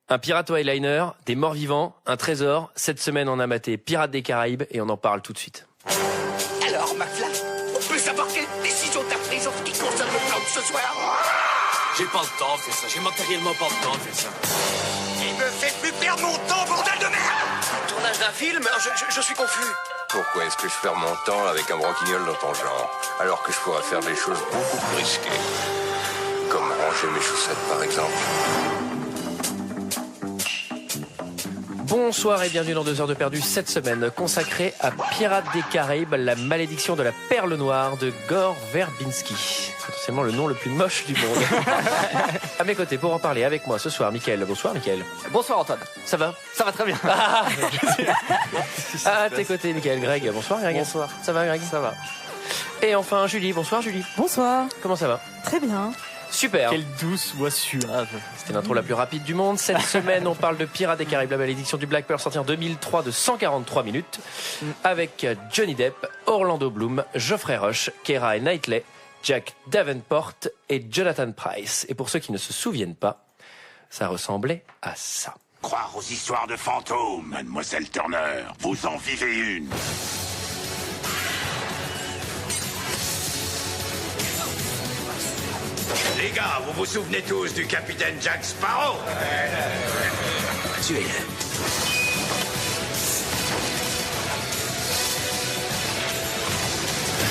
Un pirate au eyeliner, des morts vivants, un trésor. Cette semaine, on a maté Pirates des Caraïbes et on en parle tout de suite. Alors, McFly, on peut savoir quelle décision t'as prise en ce qui concerne le plan de ce soir? J'ai pas le temps de faire ça, j'ai matériellement pas le temps de faire ça. Il me fait plus perdre mon temps, bordel de merde! Tournage d'un film? Je suis confus. Pourquoi est-ce que je perds mon temps avec un broquignol dans ton genre, alors que je pourrais faire des choses beaucoup plus risquées? Comme ranger mes chaussettes, par exemple. Bonsoir et bienvenue dans 2 heures de perdu cette semaine consacrée à Pirates des Caraïbes, la malédiction de la perle noire de Gore Verbinski. Potentiellement le nom le plus moche du monde. À mes côtés pour en parler avec moi ce soir, Mickaël. Bonsoir Mickaël. Bonsoir Antoine. Ça va? Ça va très bien. À tes côtés Mickaël. Greg. Bonsoir Greg. Bonsoir. Ça va Greg? Ça va. Et enfin Julie. Bonsoir Julie. Bonsoir. Comment ça va? Très bien. Super. Quelle douce voix suave. C'était l'intro la plus rapide du monde. Cette semaine, on parle de Pirates des Caraïbes, la malédiction du Black Pearl, sortie en 2003 de 143 minutes, avec Johnny Depp, Orlando Bloom, Geoffrey Rush, Keira Knightley, Jack Davenport et Jonathan Pryce. Et pour ceux qui ne se souviennent pas, ça ressemblait à ça. Croire aux histoires de fantômes, mademoiselle Turner. Vous en vivez une. Les gars, vous vous souvenez tous du capitaine Jack Sparrow? Tuez-le.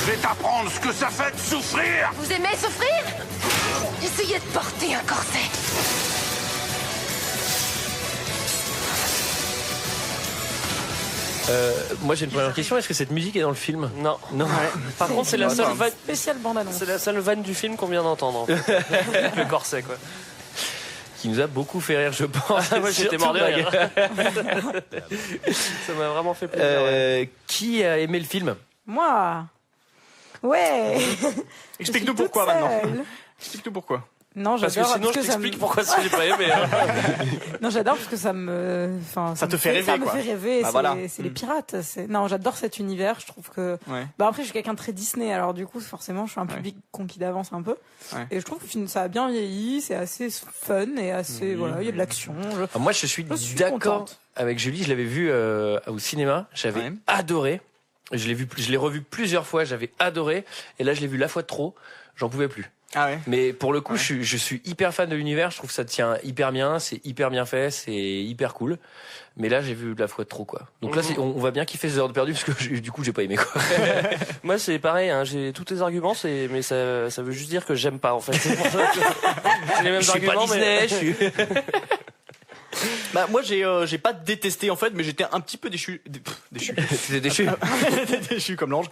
Je vais t'apprendre ce que ça fait de souffrir. Vous aimez souffrir? Essayez de porter un corset. Moi j'ai une première question, est-ce que cette musique est dans le film? Non. Non. Par contre, c'est la seule vanne. Spéciale bande-annonce. C'est la seule vanne du film qu'on vient d'entendre. Le corset, quoi. Qui nous a beaucoup fait rire, je pense. Moi, j'étais mort de rire. Ça m'a vraiment fait plaisir. Ouais. Qui a aimé le film? Moi. Ouais. Explique-nous Je suis pourquoi toute maintenant. seule. Explique-nous pourquoi. Non, Parce que j'adore. sinon, je ça t'explique me- pourquoi si j'ai pas aimé. Non, j'adore parce que ça me. Enfin, Ça te me fait rêver, Ça me quoi. fait rêver. Bah, c'est voilà. c'est les pirates. Non, j'adore cet univers. Je trouve que. Ouais. Bah après, je suis quelqu'un de très Disney. Alors du coup, forcément, je suis un public conquis d'avance un peu. Ouais. Et je trouve que ça a bien vieilli. C'est assez fun et assez. Voilà, il y a de l'action. Moi je suis suis d'accord contente. avec Julie, je l'avais vu au cinéma, j'avais Ouais. adoré. Je l'ai revu plusieurs fois, j'avais adoré. Et là je l'ai vu la fois de trop, j'en pouvais plus. Ah ouais. Mais pour le coup, Ouais. je suis hyper fan de l'univers, je trouve que ça tient hyper bien, c'est hyper bien fait, c'est hyper cool. Mais là, j'ai vu de la fois de trop, quoi. Donc là, on va bien kiffer ces heures de perdu parce que du coup, j'ai pas aimé, quoi. Moi, c'est pareil. Hein, j'ai tous tes arguments, mais ça veut juste dire que j'aime pas, en fait. C'est pour ça que j'ai les mêmes Je suis pas arguments. Disney, je suis... Bah moi j'ai pas détesté en fait, mais j'étais un petit peu déçu. Déçu. T'es déçu. Déçu comme l'ange.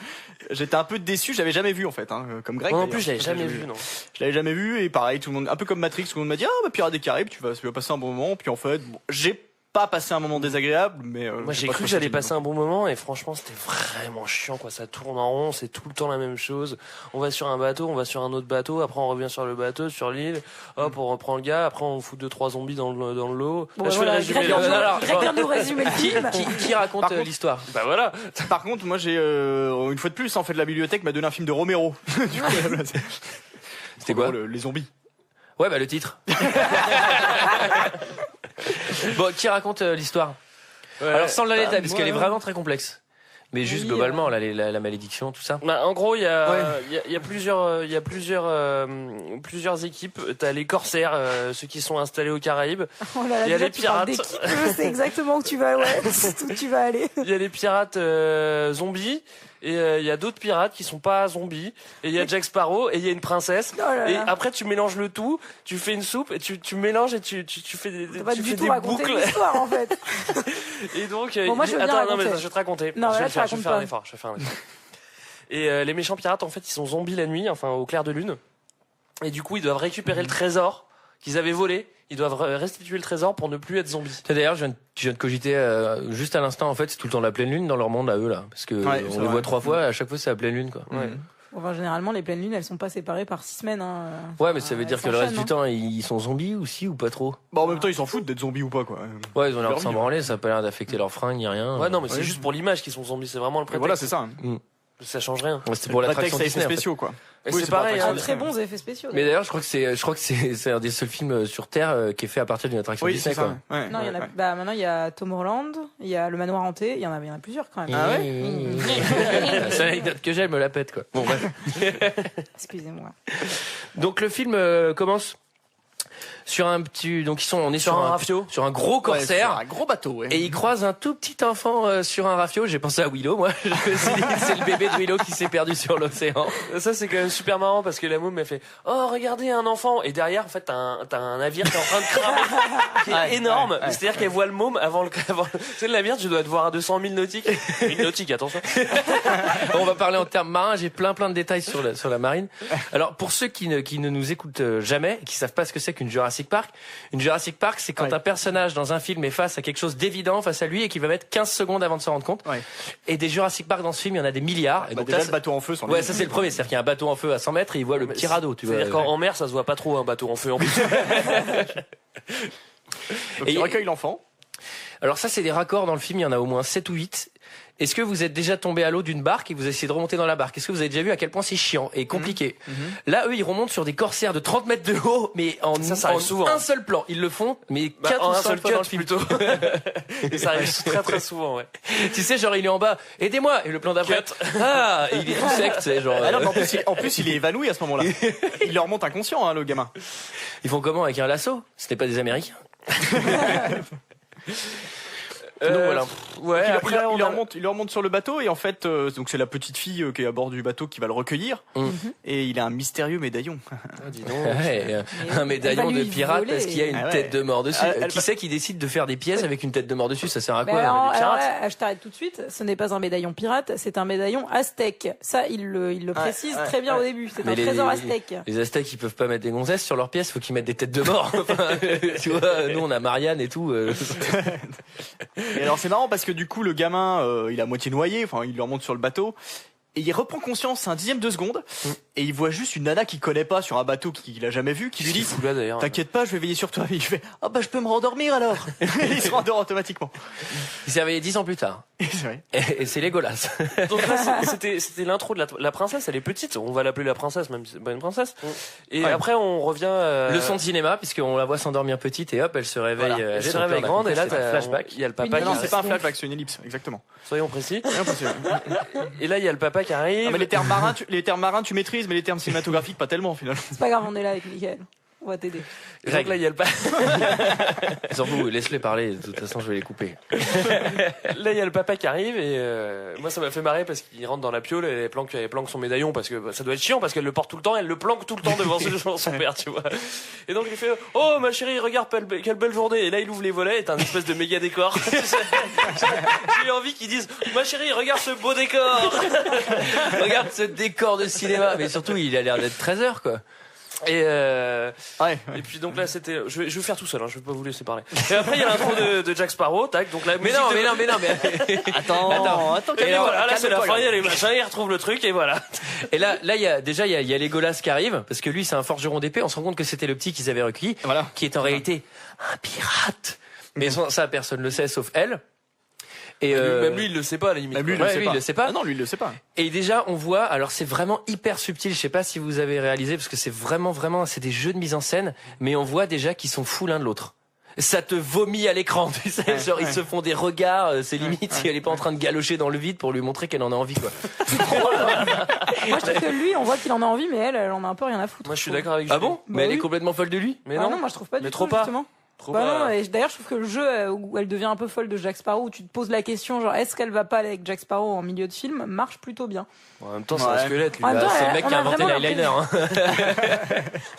J'étais un peu déçu, j'avais jamais vu en fait, hein, comme Greg. Moi non d'ailleurs. plus, je l'avais jamais vu, non. Je l'avais jamais vu et pareil, tout le monde, un peu comme Matrix, tout le monde m'a dit ah bah Pirates des Caraïbes, tu vas passer un bon moment. Puis en fait, bon, j'ai pas passé un moment désagréable, mais Moi, j'ai pas cru que trouvé j'allais ça passer un bon moment et franchement, c'était vraiment chiant, quoi. Ça tourne en rond, c'est tout le temps la même chose. On va sur un bateau, on va sur un autre bateau, après on revient sur le bateau, sur l'île. Hop, on reprend le gars, après on fout 2-3 zombies dans l'eau. Bon, Là, je fais le voilà, résumé. Greg vient de nous résumer le film. Qui raconte Par contre- l'histoire? Bah voilà. Par contre, moi j'ai une fois de plus, en fait, la bibliothèque m'a donné un film de Romero. Du coup, voilà, C'était quoi? les zombies. Ouais, bah le titre. Bon, qui raconte l'histoire? Alors sans la détail, parce qu'elle est vraiment très complexe. Mais juste Oui, globalement, la malédiction, tout ça. Bah, en gros, il y a plusieurs équipes. T'as les corsaires, ceux qui sont installés aux Caraïbes. Oh là là, Il y a déjà, les tu parles pirates. d'équipe, je sais exactement où tu vas, ouais, où tu vas aller. Il y a les pirates zombies. Et il y a d'autres pirates qui sont pas zombies. Et il y a Jack Sparrow et il y a une princesse. Oh là Et là. après tu mélanges le tout, tu fais une soupe et tu mélanges et tu fais des, T'as pas tu du fais tout des raconté boucles. l'histoire, en fait. Et donc Bon, moi, je veux bien attends, non mais raconter. je vais te raconter. Non, je là, vais tu je vais racontes faire un pas. effort, Et les méchants pirates en fait, ils sont zombies la nuit, enfin au clair de lune. Et du coup, ils doivent récupérer le trésor qu'ils avaient volé. Ils doivent restituer le trésor pour ne plus être zombies. D'ailleurs, je viens de cogiter juste à l'instant, en fait, c'est tout le temps la pleine lune dans leur monde à eux, là. Parce que Ouais, on c'est les vrai. voit 3 fois, à chaque fois c'est la pleine lune, quoi. Ouais. Enfin, généralement, les pleines lunes, elles sont pas séparées par 6 semaines. Hein. Ouais, mais ça veut Elles dire que le reste du s'enchaînent, temps, ils sont zombies aussi ou pas trop? Bah en même temps, ils s'en foutent d'être zombies ou pas quoi. Ouais, ils ont l'air de Leur s'en vie, branler, ça a pas l'air d'affecter leurs fringues ni rien. Ouais, non, mais c'est Ouais. juste pour l'image qu'ils sont zombies. C'est vraiment le Et prétexte. voilà, c'est ça. hein. Ça change rien. C'était pour Le l'attraction prétexte à Disney. effets En fait. spéciaux, quoi. Et Oui, c'est c'est pas pareil. attraction Ah, très bons effets spéciaux. Mais d'ailleurs, je crois que c'est un des seuls films sur Terre qui est fait à partir d'une attraction Oui, Disney, c'est quoi. ça. Ouais, Non, il y en a, ouais. bah, maintenant il y a Tom Holland, il y a le Manoir hanté, il y en a plusieurs quand même. Ah ouais C'est l'anecdote que j'ai, elle me la pète, quoi. Bon, bref. Excusez-moi. Donc le film commence sur un petit, donc on est sur un rafio. sur un gros corsaire. Ouais, c'est un gros bateau, ouais. Et il croise un tout petit enfant sur un rafio. J'ai pensé à Willow, moi. Je me suis dit, c'est le bébé de Willow qui s'est perdu sur l'océan. Ça, c'est quand même super marrant parce que la môme m'a fait oh regardez un enfant et derrière en fait t'as un navire qui est en train de cramer qui est énorme. C'est-à-dire qu'elle voit le môme avant tu sais le navire tu dois te voir à 200 000 nautiques. Une nautique attention. On va parler en termes marins. J'ai plein de détails sur la marine. Alors pour ceux qui ne nous écoutent jamais, et qui savent pas ce que c'est qu'une Jurassic Park, une Jurassic Park, c'est quand un personnage dans un film est face à quelque chose d'évident face à lui et qu'il va mettre 15 secondes avant de se rendre compte. Ouais. Et des Jurassic Park dans ce film, il y en a des milliards. Et Bah donc déjà là, le bateau en feu. ouais, ça c'est le premier. C'est-à-dire qu'il y a un bateau en feu à 100 mètres et il voit le petit radeau. Tu vois. C'est-à-dire qu'en mer ça se voit pas trop un bateau en feu en plus. Donc il recueille l'enfant. Alors ça, c'est des raccords dans le film. Il y en a au moins 7 ou 8. Est-ce que vous êtes déjà tombé à l'eau d'une barque et vous essayez de remonter dans la barque? Est-ce que vous avez déjà vu à quel point c'est chiant et compliqué? Là, eux, ils remontent sur des corsaires de 30 mètres de haut, mais en arrive souvent. un seul plan. Ils le font, mais 4 en ou un 5 seul fois cut dans le film. plutôt. Et ça arrive très souvent, ouais. Tu sais, genre, il est en bas, aidez-moi, et le plan d'après, ah, et il est tout sec, tu sais, genre. Ah non, mais en plus, il est évanoui à ce moment-là. Il leur monte inconscient, hein, le gamin. Ils font comment avec un lasso? C'était pas des Américains? Donc voilà. Ouais, après il leur monte sur le bateau et en fait donc c'est la petite fille qui est à bord du bateau qui va le recueillir et il a un mystérieux médaillon. Dis donc. Ouais, un médaillon de pirate parce qu'il y a une tête de mort dessus. Qui c'est qui décide de faire des pièces avec une tête de mort dessus? Ça sert à quoi? Alors là, je t'arrête tout de suite. Ce n'est pas un médaillon pirate, c'est un médaillon aztèque. Ça, il le précise très bien au début. C'est un trésor aztèque. Les Aztèques, ils peuvent pas mettre des gonzesses sur leurs pièces. Faut qu'ils mettent des têtes de mort. Enfin, tu vois, nous on a Marianne et tout. Et alors c'est marrant parce que du coup le gamin il est à moitié noyé, enfin il leur monte sur le bateau et il reprend conscience un dixième de seconde et il voit juste une nana qu'il connaît pas sur un bateau qu'il a jamais vu qui lui dit t'inquiète pas je vais veiller sur toi. Et il fait ah bah je peux me rendormir alors. Il se rendort automatiquement. Il s'est réveillé 10 ans plus tard. Et c'est Legolas. Donc là c'était l'intro de la princesse, elle est petite, on va l'appeler la princesse même si c'est pas une princesse. Et après on revient leçon de cinéma puisqu'on la voit s'endormir petite et hop elle se réveille. Voilà. Elle se réveille grande et là t'as flashback. Il y a le papa. Non c'est pas un flashback, c'est une ellipse exactement. Soyons précis. Et là il y a le papa qui arrive. Non, mais les termes marins tu maîtrises mais les termes cinématographiques pas tellement finalement. C'est pas grave, on est là avec Mickaël. On va t'aider. Donc là il y a le papa. Surtout laisse-les parler, de toute façon je vais les couper. Là il y a le papa qui arrive et moi ça m'a fait marrer parce qu'il rentre dans la piole et elle planque son médaillon parce que ça doit être chiant parce qu'elle le porte tout le temps, elle le planque tout le temps devant son père, tu vois. Et donc il fait oh ma chérie regarde quelle belle journée, et là il ouvre les volets et t'as un espèce de méga décor. J'ai eu envie qu'ils disent ma chérie regarde ce beau décor. Regarde ce décor de cinéma, mais surtout il a l'air d'être 13h quoi. Et puis donc là c'était je vais faire tout seul hein, je vais pas vous laisser parler. Et après il y a l'intro de Jack Sparrow, tac, donc là mais non. Attends, et voilà, là c'est la fin, il y a les machins, il retrouve le truc et voilà. Et là il y a Legolas qui arrive parce que lui c'est un forgeron d'épée, on se rend compte que c'était le petit qu'ils avaient recueilli qui est en réalité un pirate. Mais ça personne le sait sauf elle. Et même lui il le sait pas à la limite. Même lui il le sait pas. Ah non, lui il le sait pas. Et déjà on voit, alors c'est vraiment hyper subtil, je sais pas si vous avez réalisé parce que c'est vraiment c'est des jeux de mise en scène, mais on voit déjà qu'ils sont fous l'un de l'autre. Ça te vomit à l'écran, tu sais, genre ils se font des regards, c'est limite si elle est pas en train de galocher dans le vide pour lui montrer qu'elle en a envie quoi. Moi je trouve que lui on voit qu'il en a envie mais elle en a un peu rien à foutre. Moi je suis d'accord avec Ah bon? Mais elle est complètement folle de lui? Mais non, moi je trouve pas du tout justement. Non, et d'ailleurs je trouve que le jeu où elle devient un peu folle de Jack Sparrow, où tu te poses la question genre est-ce qu'elle va pas aller avec Jack Sparrow en milieu de film, marche plutôt bien. En même temps c'est un squelette lui. C'est le mec qui a inventé l'eyeliner. En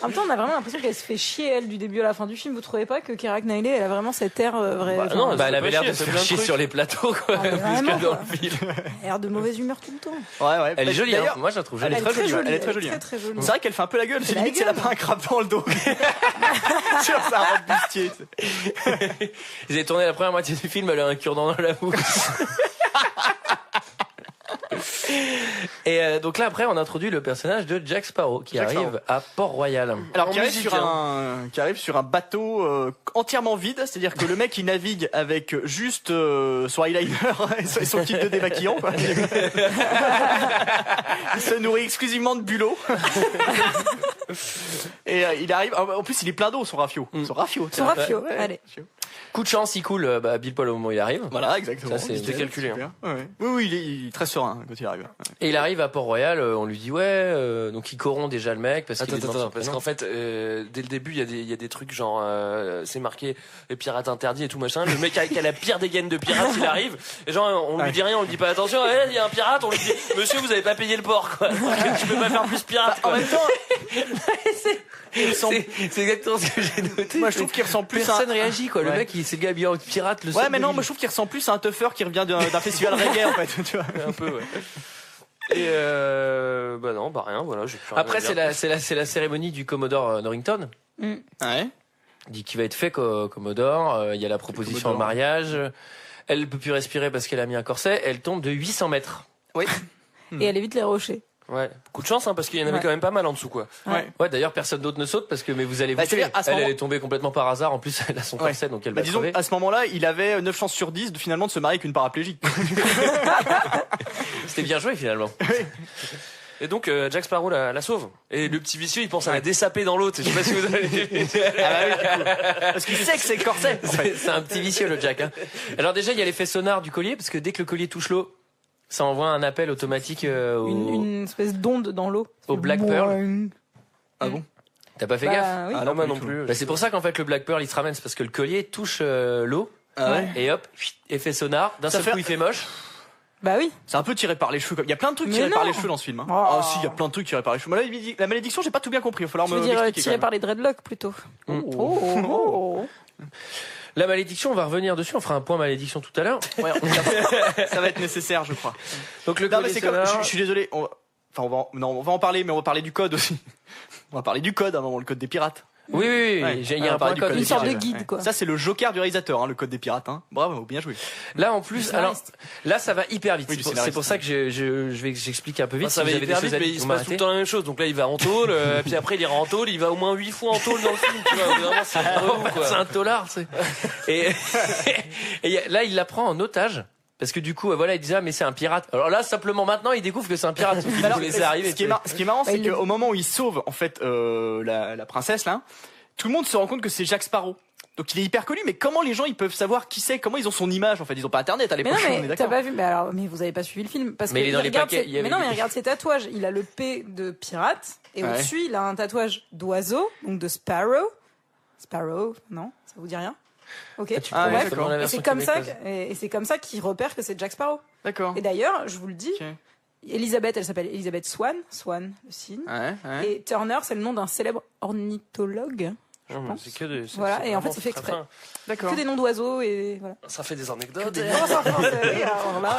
même temps on a vraiment l'impression qu'elle se fait chier elle du début à la fin du film. Vous trouvez pas que Keira Knightley elle a vraiment cet air vrai? Non, elle avait l'air de se faire chier sur les plateaux quoi, plus que dans le film. Elle a l'air de mauvaise humeur tout le temps. Ouais. Elle est jolie hein. Moi je la trouve jolie. Elle est très jolie. Elle est très jolie. C'est vrai qu'elle fait un peu la gueule, c'est limite si elle a pas un crabe dans le dos. Sur sa robe bustier. Ils avaient tourné la première moitié du film, elle a un cure-dent dans la bouche. Et donc là, après, on introduit le personnage de Jack Sparrow qui arrive à Port-Royal. Alors, qui arrive sur un bateau entièrement vide, c'est-à-dire que le mec il navigue avec juste son eyeliner et son kit de démaquillant. Quoi. Il se nourrit exclusivement de bulot. Et il arrive. En plus, il est plein d'eau, son rafio. Son rafio. Ouais. Allez. Coup de chance, il coule Bill Paul au moment où il arrive. Voilà, exactement. Ça, c'était calculé. Hein. Ouais. Oui, il est très serein quand il arrive. Ouais. Et il arrive à Port-Royal, on lui dit donc il corrompt déjà le mec parce qu'il parce qu'en fait dès le début il y a des trucs genre c'est marqué les pirates interdits et tout machin. Le mec qui a la pire dégaine de pirate, il arrive et genre on lui dit rien, on lui dit pas attention, il y a un pirate, on lui dit monsieur vous avez pas payé le port quoi. Tu peux pas faire plus pirate quoi. En même temps c'est exactement ce que j'ai noté. Moi je trouve qu'il ressemble plus personne réagit quoi. Le mec c'est le gars habillé en pirate le mais non, moi je trouve qu'il ressemble plus à un tougher qui revient d'un festival reggae en fait, tu vois. Un peu ouais. Et non, rien, voilà. Après c'est la cérémonie du Commodore Norrington. Ouais. Dit qu'il va être fait Commodore. Il y a la proposition en mariage. Elle peut plus respirer parce qu'elle a mis un corset. Elle tombe de 800 mètres. Oui. Et elle évite les rochers. Ouais. Coup de chance parce qu'il y en avait quand même pas mal en dessous quoi. Ouais. D'ailleurs personne d'autre ne saute parce que vous allez vous tuer. Elle est tombée complètement par hasard. En plus elle a son corset donc elle va disons crever. À ce moment-là il avait 9 chances sur 10 finalement de se marier avec une paraplégique. C'était bien joué finalement. Et donc Jack Sparrow la sauve. Et le petit vicieux il pense à la dessaper dans l'autre. Je sais pas si vous avez. Parce qu'il sait que c'est le corset. C'est un petit vicieux le Jack. Hein. Alors déjà il y a l'effet sonar du collier parce que dès que le collier touche l'eau, ça envoie un appel automatique une espèce d'onde dans l'eau. Au Black Pearl. Ah bon? T'as pas fait gaffe? Oui. Ah non, moi non plus. C'est pour ça qu'en fait le Black Pearl il se ramène, c'est parce que le collier touche l'eau et hop, effet sonar, d'un seul coup il fait moche. Bah oui. C'est un peu tiré par les cheveux. Il y a plein de trucs tirés par les cheveux dans ce film. Hein. Ah si, il y a plein de trucs tirés par les cheveux. La malédiction, j'ai pas tout bien compris. Il va falloir me l'expliquer. Tiré par les dreadlocks plutôt. La malédiction, on va revenir dessus, on fera un point malédiction tout à l'heure. Ouais, ça va être nécessaire, je crois. Donc le collier sonore... Je suis désolé, on va en parler, mais on va parler du code aussi. On va parler du code avant, le code des pirates. Oui, il y a un point code. Une sorte de guide, quoi. Ça, c'est le joker du réalisateur, hein, le code des pirates. Hein. Bravo, bien joué. Là, en plus, là, ça va hyper vite. C'est pour ça que j'explique un peu vite. Ça va hyper vite, mais il se passe tout le temps la même chose. Donc là, il va en tôle, puis après, il ira en tôle, il va au moins 8 fois en tôle dans le film, tu vois. Vraiment, c'est un taulard, c'est. Et là, il la prend en otage. Parce que du coup, voilà, il disait mais c'est un pirate. Alors là, simplement maintenant, il découvre que c'est un pirate. Il faut laisser arriver. Ce qui est marrant, c'est qu'au moment où il sauve en fait la princesse là, tout le monde se rend compte que c'est Jack Sparrow. Donc il est hyper connu, mais comment les gens ils peuvent savoir qui c'est? Comment ils ont son image en fait? Ils ont pas internet à l'époque. Mais non, mais t'as pas vu? Mais vous avez pas suivi le film parce mais il est dans les paquets. Mais non, mais regarde ses tatouages. Il a le P de pirate et au-dessus il a un tatouage d'oiseau, donc de Sparrow. Sparrow, non, ça vous dit rien? Ok. Et c'est comme ça qu'il repère que c'est Jack Sparrow. D'accord. Et d'ailleurs, je vous le dis, Elisabeth, elle s'appelle Elisabeth Swan, le cygne. Et Turner, c'est le nom d'un célèbre ornithologue. Je pense. Voilà, et en fait, c'est fait exprès. D'accord. Que des noms d'oiseaux et voilà. Ça fait des anecdotes.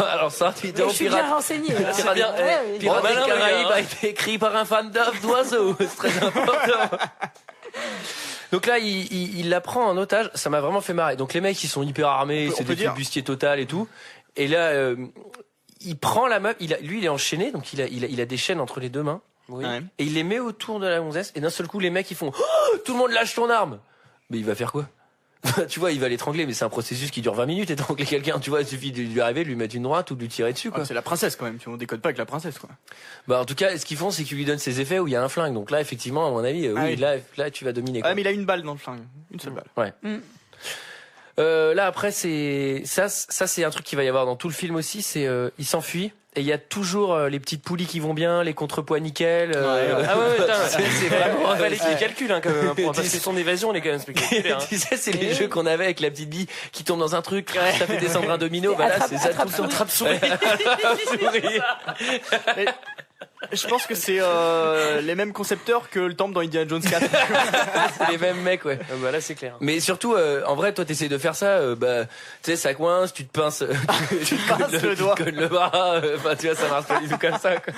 Alors ça, je suis bien renseigné. C'est bien. Pirates des Caraïbes a été écrit par un fan d'oiseaux. C'est très important. Donc là, il la prend en otage. Ça m'a vraiment fait marrer. Donc les mecs, ils sont hyper armés, c'est des bustiers total et tout. Et là, il prend la meuf. Lui, il est enchaîné, donc il a des chaînes entre les deux mains. Oui. Ouais. Et il les met autour de la gonzesse. Et d'un seul coup, les mecs, ils font tout le monde lâche ton arme. Mais il va faire quoi? Tu vois, il va l'étrangler, mais c'est un processus qui dure 20 minutes, étrangler quelqu'un. Tu vois, il suffit de lui arriver, de lui mettre une droite ou de lui tirer dessus, quoi. C'est la princesse, quand même. On décode pas avec la princesse, quoi. Bah, en tout cas, ce qu'ils font, c'est qu'ils lui donnent ses effets où il y a un flingue. Donc là, effectivement, à mon avis, là, tu vas dominer, quoi. Ah, mais il a une balle dans le flingue. Une seule balle. Ouais. Là, après, c'est un truc qu'il va y avoir dans tout le film aussi, c'est, il s'enfuit. Et il y a toujours les petites poulies qui vont bien, les contrepoids nickel. C'est vraiment un fallait qu'il calcule quand même. Parce que son évasion, elle est quand même spectaculaire. Tu sais, c'est les jeux qu'on avait avec la petite bille qui tombe dans un truc, ça fait descendre un domino. Bah là, c'est ça tout le temps. Attrape-souris. Je pense que c'est les mêmes concepteurs que le temple dans Indiana Jones 4. C'est les mêmes mecs, ouais. Bah là, c'est clair. Mais surtout, en vrai, toi, t'essayes de faire ça, tu sais, ça coince, tu te pinces, tu pinces le doigt. Tu te colles le bras, enfin, tu vois, ça marche pas du tout comme ça, quoi.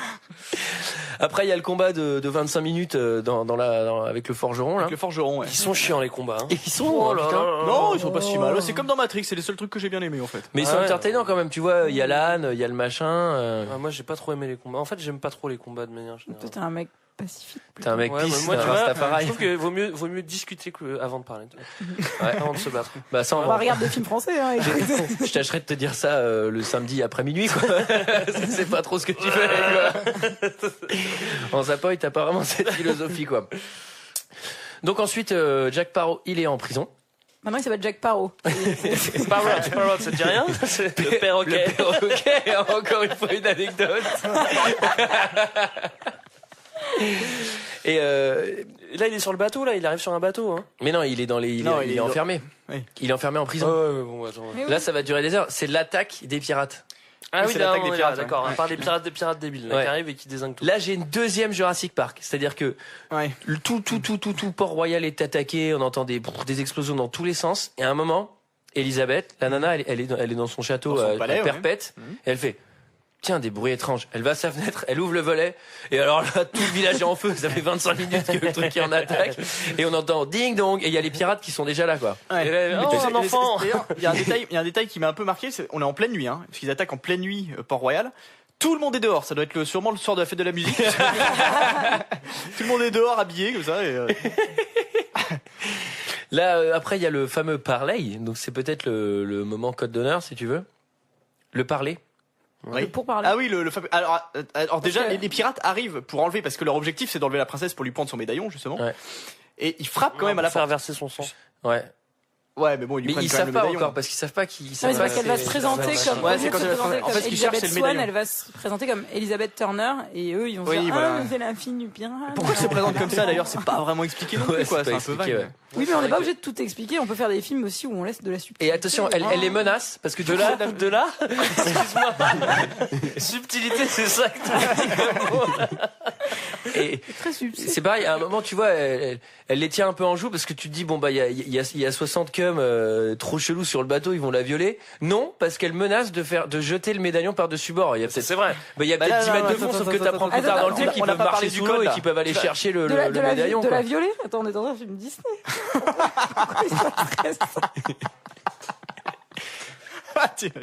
Après, il y a le combat de 25 minutes avec le forgeron, là. Avec le forgeron, ouais. Ils sont chiants, les combats. Et ils sont, non, ils sont pas si mal. C'est comme dans Matrix, c'est les seuls trucs que j'ai bien aimés, en fait. Mais ils sont entertainants quand même, tu vois, il y a l'âne, il y a le machin. Moi, j'ai pas trop aimé les combats. En fait, j'aime pas trop les combats de manière générale. Toi, t'es un mec pacifique. T'es un mec pisse, moi, tu vois, Rastafari. je trouve que vaut mieux discuter avant de parler. Avant de se battre. Bah, ça, on va regarder des films français, hein. Je tâcherai de te dire ça le samedi après minuit, quoi. C'est pas trop ce que tu fais, quoi. En Zapoy, t'as pas vraiment cette philosophie, quoi. Donc ensuite, Jack Sparrow, il est en prison. Maintenant, il s'appelle Jack Sparrow. Sparrow, ça te dit rien? C'est le perroquet. Le perroquet, encore une fois, une anecdote. Et là, il est sur le bateau, là, il arrive sur un bateau, hein. Mais non, il est dans les, il est enfermé. Oui. Il est enfermé en prison. Bon, attends. Là, ça va durer des heures. C'est l'attaque des pirates. Ah oui, c'est l'attaque des pirates, d'accord. ouais. On parle des pirates débiles, là, qui arrivent et qui désinguent tout. Là, j'ai une deuxième Jurassic Park. C'est-à-dire que tout Port-Royal est attaqué. On entend des explosions dans tous les sens. Et à un moment, Elisabeth, la nana, elle est dans son château palais, perpète. Et elle fait, tiens, des bruits étranges. Elle va à sa fenêtre, elle ouvre le volet. Et alors là, tout le village est en feu. Ça fait 25 minutes que le truc est en attaque. Et on entend ding dong. Et il y a les pirates qui sont déjà là, quoi. Ouais. Et là, un enfant. D'ailleurs, il y a un détail qui m'a un peu marqué. On est en pleine nuit, hein, parce qu'ils attaquent en pleine nuit Port-Royal. Tout le monde est dehors. Ça doit être sûrement le soir de la fête de la musique. Tout le monde est dehors, habillé comme ça. Et Là, après, il y a le fameux parlay. Donc c'est peut-être le moment code d'honneur, si tu veux. Le parler. Oui. Pour parler. Ah oui, le fameux. Alors déjà, les pirates arrivent pour enlever, parce que leur objectif c'est d'enlever la princesse pour lui prendre son médaillon, justement. Ouais. Et ils frappent quand même à la faire porte. verser son sang. Ouais. Ouais, mais bon, ils lui Mais prennent ils quand même savent le pas médaillon. encore parce qu'ils savent pas qu'ils. Non, mais c'est parce qu'elle va se présenter comme. Ouais, c'est quand elle va se présenter. En fait, ce qu'ils cherchent, Elizabeth c'est le Swann, médaillon. elle va se présenter comme Elizabeth Turner et eux, ils vont se dire, voilà. c'est la fille du pirate. Pourquoi elle se présente comme ça d'ailleurs? C'est pas vraiment expliqué non plus, Ouais, quoi. c'est C'est pas un peu expliqué, vague. ouais. Oui, mais on n'est pas obligé de tout expliquer. On peut faire des films aussi où on laisse de la subtilité. Et attention, elle les menace parce que De là excuse-moi. Subtilité, c'est ça que Et très subtil. c'est pareil, à un moment, tu vois, elle les tient un peu en joue parce que tu te dis, bon, bah, il y a 60 cums trop chelous sur le bateau, ils vont la violer. Non, parce qu'elle menace de jeter le médaillon par-dessus bord. Il y a peut-être, C'est vrai. bah, il y a peut-être 10 mètres de fond, sauf que t'apprends plus tard dans le film qu'ils on a peuvent pas marcher parlé sous du l'eau code, et là. qu'ils peuvent aller chercher le De médaillon. la quoi. violer. Attends, on est dans un film Disney. Pourquoi ils sont stressés?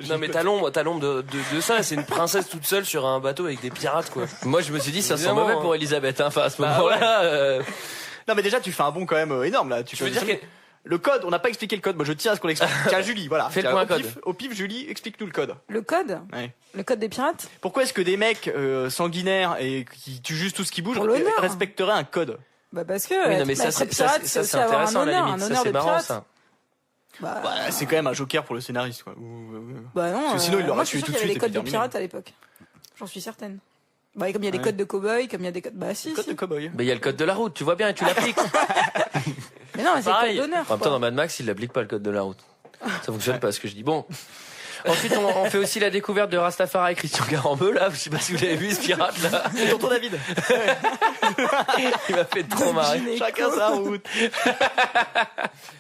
Non mais t'as l'ombre de ça, c'est une princesse toute seule sur un bateau avec des pirates quoi. Moi, je me suis dit, ça sent Évidemment, mauvais hein. pour Elisabeth, hein. Enfin, à ce Bah, moment-là, Non, mais déjà, tu fais un bond quand même énorme là. Tu veux dire que le code, on n'a pas expliqué le code. Moi, je tiens à ce qu'on l'explique. Tiens, Julie, voilà. Fais le Tiens, point au code. Au pif, Julie, explique-nous le code. Le code? Ouais. Le code des pirates? Pourquoi est-ce que des mecs sanguinaires et qui tuent juste tout ce qui bouge Pour l'honneur. respecteraient un code? Bah, parce que. oui, non, mais ça, être pirate, c'est aussi avoir un intéressant, à la honneur, limite. un Ça, honneur c'est de marrant, pirate. ça. Bah, Ouais, c'est quand même un joker pour le scénariste, quoi. bah non. Parce que sinon, il l'aurait moi, je suis tué sûr tout qu'il y de avait des suite codes et de puis pirates à l'époque. J'en suis certaine. Bah, comme il y a des Ouais. codes de cow-boy, comme il y a des codes. Bah, si. Code si. de cowboy. Mais il y a le code de la route, tu vois bien, et tu l'appliques. Mais non, mais c'est le Pareil. code d'honneur. En même temps, dans Mad Max, il n'applique pas le code de la route. Ça fonctionne pas, ce que je dis. Bon. Ensuite, on fait aussi la découverte de Rastafari et Christian Garambeu, là. Je sais pas si vous l'avez vu, ce pirate, là. C'est tonton David. Il m'a fait trop marrer. Chacun sa route.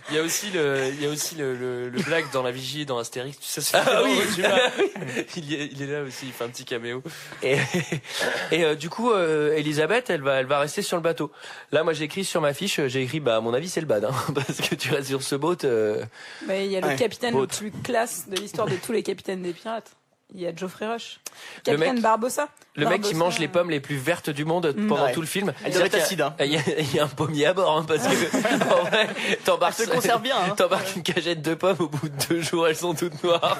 il y a aussi le blague dans la vigie dans Astérix, tu sais c'est oui. tu vois. il est là aussi, il fait un petit caméo. Et du coup, Elisabeth, elle va rester sur le bateau. Là, moi, j'ai écrit sur ma fiche, bah, à mon avis, c'est le bad, hein, parce que tu restes sur ce boat. Mais il y a le Ouais. capitaine Boat. le plus classe de l'histoire de tous les capitaines des pirates. Il y a Geoffrey Rush. Le Capitaine mec- Barbossa. Le mec qui Barbossa, mange les pommes les plus vertes du monde pendant Ouais. tout le film. Elle doit être acide, hein. Il y a un pommier à bord, hein, parce que, en vrai, t'embarques, Elle se conserve bien, hein. t'embarques une cagette de pommes, au bout de 2 jours, elles sont toutes noires.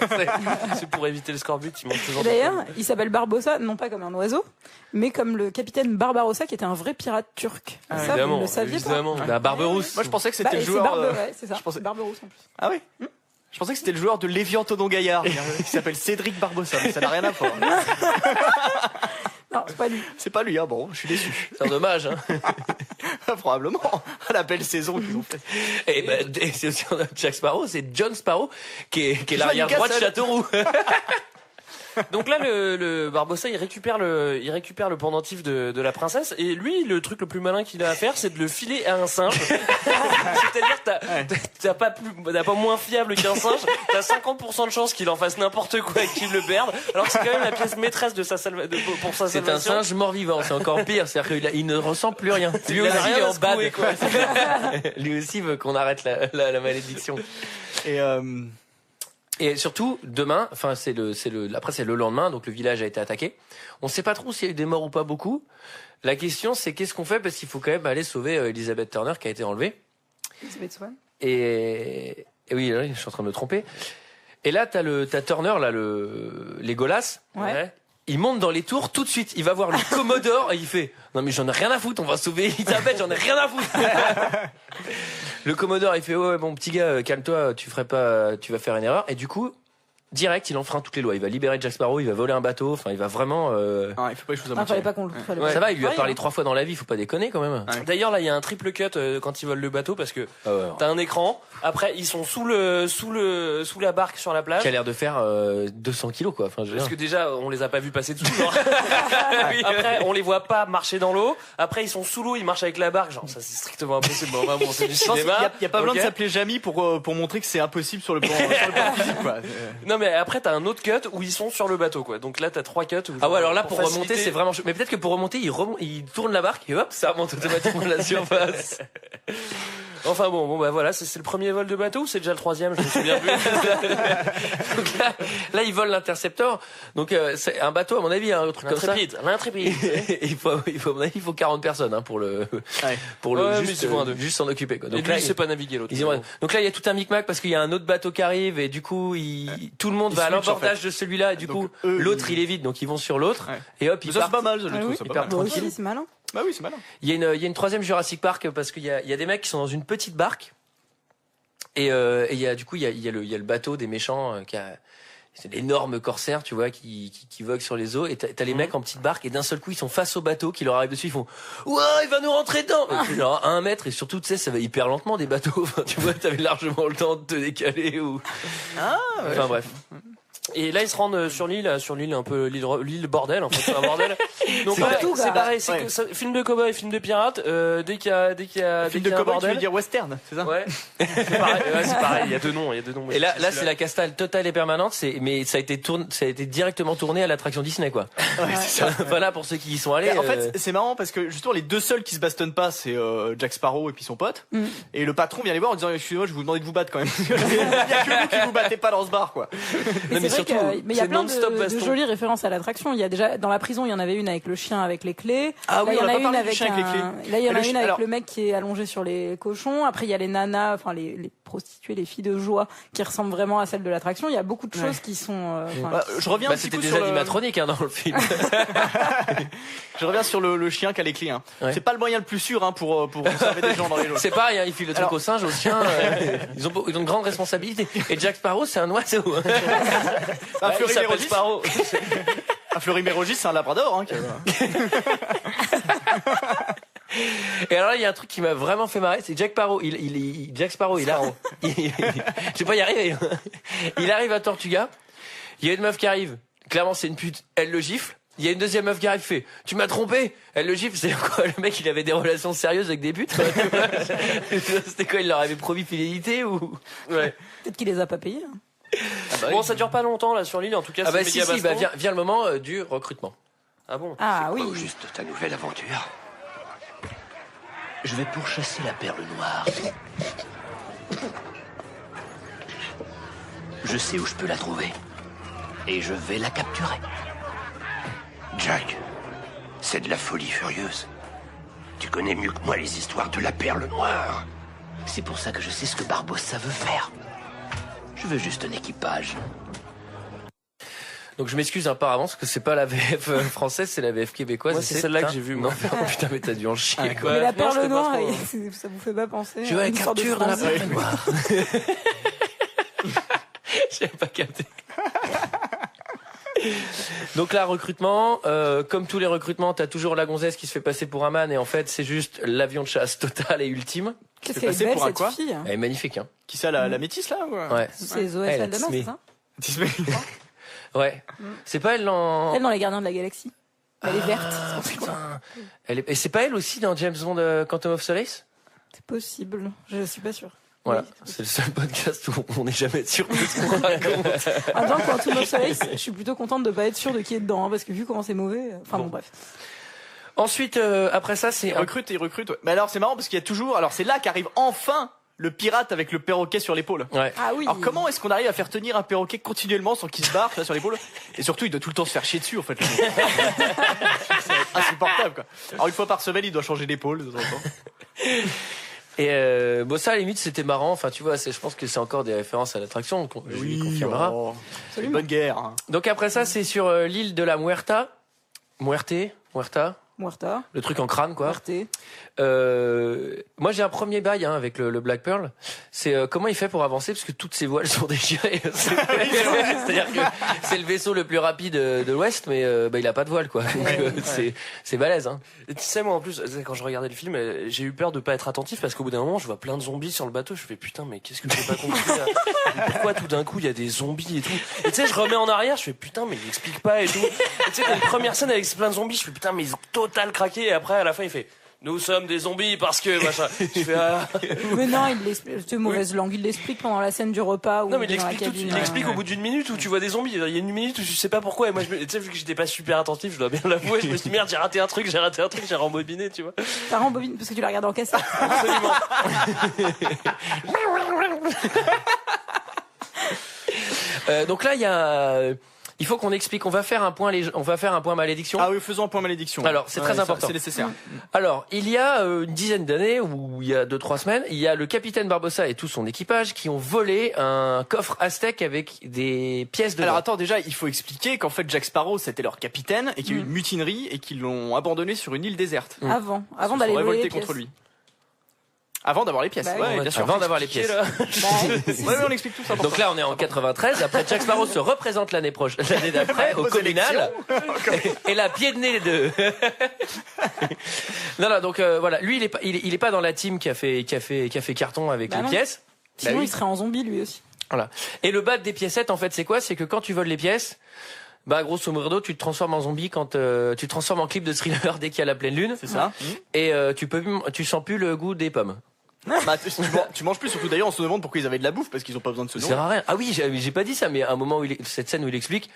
C'est pour éviter le scorbut, il mange toujours Et d'ailleurs, il s'appelle Barbossa, non pas comme un oiseau, mais comme le capitaine Barbarossa, qui était un vrai pirate turc. Ah, Ça, évidemment, vous le saviez évidemment. Bah, Barberousse. Moi, je pensais que pas? c'était Bah, le et c'est joueur. ouais, c'est ça. je pensais- Barberousse en plus. Ah oui. Je pensais que c'était le joueur de Lévian Todon Gaillard, qui s'appelle Cédric Barbossa, mais ça n'a rien à voir. Non, c'est pas lui. C'est pas lui, hein, bon, je suis déçu. C'est un dommage, hein. Probablement. À la belle saison qu'ils ont fait. Et ben, c'est aussi Jack Sparrow, c'est John Sparrow, qui est joue à l'arrière droit de Newcastle. Châteauroux. Donc là, le Barbossa, il récupère le pendentif de la princesse, et lui, le truc le plus malin qu'il a à faire, c'est de le filer à un singe. C'est-à-dire, t'as pas moins fiable qu'un singe, t'as 50% de chance qu'il en fasse n'importe quoi et qu'il le perde, alors que c'est quand même la pièce maîtresse pour sa salvation. C'est un singe mort-vivant, c'est encore pire, c'est-à-dire qu'il ne ressent plus rien. Lui aussi, il est en bad. Lui aussi veut qu'on arrête la malédiction. Et surtout, demain, enfin, après c'est le lendemain, donc le village a été attaqué. On sait pas trop s'il y a eu des morts ou pas beaucoup. La question, c'est qu'est-ce qu'on fait, parce qu'il faut quand même aller sauver Elizabeth Turner qui a été enlevée. Elizabeth Swann. Et oui, là, je suis en train de me tromper. Et là, t'as Turner, là, Legolas. Ouais. Il monte dans les tours tout de suite. Il va voir le Commodore et il fait non mais j'en ai rien à foutre, on va sauver Elisabeth, j'en ai rien à foutre. Le Commodore il fait ouais mon petit gars calme-toi, tu vas faire une erreur, et du coup direct il enfreint toutes les lois. Il va libérer Jack Sparrow, il va voler un bateau, enfin il va vraiment il faut pas les choses à moitié. Fallait pas qu'on le ça va, il lui a parlé 3 fois dans la vie, faut pas déconner quand même. D'ailleurs là il y a un triple cut quand ils volent le bateau, parce que t'as un écran, après ils sont sous la barque sur la plage, qui a l'air de faire 200 kilos quoi. Enfin, parce que déjà on les a pas vus passer dessous. Après on les voit pas marcher dans l'eau, après ils sont sous l'eau, ils marchent avec la barque, genre ça c'est strictement impossible. Bon, c'est du cinéma. Il y a pas besoin de s'appeler Jamie pour montrer que c'est impossible sur le plan physique quoi. Non mais après t'as un autre cut où ils sont sur le bateau quoi. Donc là t'as 3 cuts. Ah ouais, alors là pour remonter c'est vraiment mais peut-être que pour remonter il tourne la barque et hop ça remonte automatiquement à la surface. Enfin bon bah voilà, c'est le premier vol de bateau ou c'est déjà le troisième, je me souviens plus. Donc là ils volent l'interceptor. Donc c'est un bateau à mon avis un truc comme ça. L'intrépide. il faut 40 personnes pour le juste s'en occuper quoi. Donc et lui, il sait pas naviguer l'autre. Donc là il y a tout un micmac parce qu'il y a un autre bateau qui arrive et du coup tout le monde va à l'abordage de celui-là et du coup l'autre il est vide donc ils vont sur l'autre et hop ils partent. C'est pas mal, je le trouve. Ils partent tranquille. C'est malin. Bah oui, c'est malin. Il y a une troisième Jurassic Park parce qu'il y a des mecs qui sont dans une petite barque et il y a le bateau des méchants c'est l'énorme corsaire, tu vois, qui vogue sur les eaux, et t'as les mecs en petite barque, et d'un seul coup, ils sont face au bateau, qui leur arrive dessus, ils font, ouais, il va nous rentrer dedans! Genre, à 1 mètre, et surtout, tu sais, ça va hyper lentement, des bateaux, enfin, tu vois, t'avais largement le temps de te décaler, ou. Enfin, bref. Et là ils se rendent sur l'île un peu l'île bordel, en fait c'est un bordel. Donc c'est pareil, c'est film de cowboy, film de pirate, dès qu'il y a film de cowboy, tu veux dire western, c'est ça? Ouais. C'est pareil, il y a deux noms. Et là c'est la castale totale et permanente, mais ça a été directement tourné à l'attraction Disney quoi. Ouais, c'est ça. Voilà pour ceux qui y sont allés. En fait, c'est marrant parce que justement les deux seuls qui se bastonnent pas, c'est Jack Sparrow et puis son pote. Et le patron vient les voir en disant excusez-moi, je vais vous demander de vous battre quand même. Il y a que vous qui vous battez pas dans ce bar quoi. Mais il y a plein de jolies références à l'attraction. Il y a déjà dans la prison, il y en avait une avec le chien avec les clés. Ah oui, il y en a une avec Là, il y en a une avec le mec qui est allongé sur les cochons. Après, il y a les nanas, enfin les prostituées, les filles de joie, qui ressemblent vraiment à celles de l'attraction. Il y a beaucoup de choses qui sont. Je reviens. C'était des animatroniques dans le film. Je reviens sur le chien qui a les clés. Hein. Ouais. C'est pas le moyen le plus sûr pour conserver des gens dans les lots. C'est pareil, il file le truc au singe, au chien. Ils ont une grande responsabilité. Et Jack Sparrow, c'est un oiseau. Un Fleury-Mérogis. Un Fleury-Mérogis, c'est un labrador. Hein, Et alors là, il y a un truc qui m'a vraiment fait marrer, c'est Jack Sparrow. Jack Sparrow, je vais pas y arriver. Il arrive à Tortuga. Il y a une meuf qui arrive. Clairement, c'est une pute. Elle le gifle. Il y a une deuxième meuf qui arrive, fait tu m'as trompé. Elle le gifle. C'est quoi, le mec, il avait des relations sérieuses avec des putes. C'était quoi, il leur avait promis fidélité ou ouais. Peut-être qu'il les a pas payés. Hein. Bon, ça dure pas longtemps là sur l'île. En tout cas, vient le moment du recrutement. Ah bon? Ah oui. Au juste ta nouvelle aventure. Je vais pourchasser la perle noire. Je sais où je peux la trouver. Et je vais la capturer. Jack, c'est de la folie furieuse. Tu connais mieux que moi les histoires de la perle noire. C'est pour ça que je sais ce que Barbossa veut faire. Je veux juste un équipage. Donc je m'excuse par avance parce que c'est pas la VF française, c'est la VF québécoise. Moi, c'est celle-là que j'ai vue. Non, putain, mais t'as dû en chier. Quoi. Mais la perle noire, ça vous fait pas penser. Je veux la capture de la perle noire. J'avais pas capté. Donc là, recrutement, comme tous les recrutements, t'as toujours la gonzesse qui se fait passer pour un man et en fait c'est juste l'avion de chasse total et ultime. Qu'est-ce qu'elle est belle cette fille. Elle est magnifique. Hein. Qui ça, la métisse là ou... Ouais. C'est Zoé Saldana, c'est ça? Ouais. C'est pas elle dans... Elle dans Les Gardiens de la Galaxie. Elle est verte. Putain. Et c'est pas elle aussi dans James Bond Quantum of Solace? C'est possible. Je suis pas sûre. Voilà, oui, c'est le seul podcast où on n'est jamais sûr de ce qu'on raconte. Dans Quantum of Solace, je suis plutôt contente de pas être sûre de qui est dedans, parce que vu comment c'est mauvais, bon bref. Ensuite, après ça, c'est... Il recrute. Ouais. Mais alors c'est marrant parce qu'il y a toujours... Alors c'est là qu'arrive enfin le pirate avec le perroquet sur l'épaule. Ouais. Ah oui. Alors comment est-ce qu'on arrive à faire tenir un perroquet continuellement sans qu'il se barre sur l'épaule? Et surtout il doit tout le temps se faire chier dessus en fait. C'est insupportable quoi. Alors une fois par semaine il doit changer d'épaule de temps en temps. Et ça à la limite c'était marrant. Enfin tu vois, je pense que c'est encore des références à l'attraction. Julie confirmera. C'est une bonne guerre. Hein. Donc après ça c'est sur l'île de la Muerta. Muerta. Le truc en crâne, quoi. Moi, j'ai un premier bail avec le Black Pearl. C'est comment il fait pour avancer, parce que toutes ses voiles sont déchirées. C'est-à-dire que c'est le vaisseau le plus rapide de l'Ouest, mais il a pas de voile, quoi. Donc, c'est balèze. Hein. Et tu sais, moi, en plus, quand je regardais le film, j'ai eu peur de pas être attentif, parce qu'au bout d'un moment, je vois plein de zombies sur le bateau. Je fais putain, mais qu'est-ce que j'ai pas compris là. Pourquoi tout d'un coup il y a des zombies et tout. Et tu sais, je remets en arrière, je fais putain, mais il explique pas et tout. Et tu sais, t'as une première scène avec plein de zombies, je fais putain, mais ils ont total craqué. Et après, à la fin, il fait nous sommes des zombies parce que machin. Je fais Mais non, il l'explique. C'est mauvaise langue. Il l'explique pendant la scène du repas. Non, mais il l'explique au bout d'une minute où tu vois des zombies. Il y a une minute où je sais pas pourquoi. Et moi, tu sais, vu que j'étais pas super attentif, je dois bien l'avouer, je me suis dit merde, j'ai raté un truc, j'ai rembobiné, tu vois. T'as rembobiné parce que tu l'as regardé en cassette. Absolument. Donc là, il faut qu'on explique. On va faire un point malédiction. Ah oui, faisons un point malédiction. Alors, c'est très important. C'est nécessaire. Alors, il y a une dizaine d'années, ou il y a 2-3 semaines, il y a le capitaine Barbossa et tout son équipage qui ont volé un coffre aztèque avec des pièces de... Alors attends, déjà, il faut expliquer qu'en fait, Jack Sparrow, c'était leur capitaine et qu'il y a eu une mutinerie et qu'ils l'ont abandonné sur une île déserte. Avant d'aller voler les pièces. contre lui. Avant d'avoir les pièces. Ouais, bien sûr. Avant d'avoir les pièces. Ouais, on explique tout ça. Donc là, on est en 93. Après, Jack Sparrow se représente l'année d'après, au communal. Et la pied de nez de... Non, donc, voilà. Lui, il est pas dans la team qui a fait carton avec les pièces. Sinon, il serait en zombie, lui aussi. Voilà. Et le bas des piécettes, en fait, c'est quoi? C'est que quand tu voles les pièces, grosso modo, tu te transformes en zombie quand tu te transformes en clip de Thriller dès qu'il y a la pleine lune. C'est ça. Et tu sens plus le goût des pommes. Tu manges plus, surtout d'ailleurs on se demande pourquoi ils avaient de la bouffe parce qu'ils ont pas besoin de se nourrir. Ça sert à rien. Ah oui, j'ai pas dit ça, mais à un moment cette scène où il explique,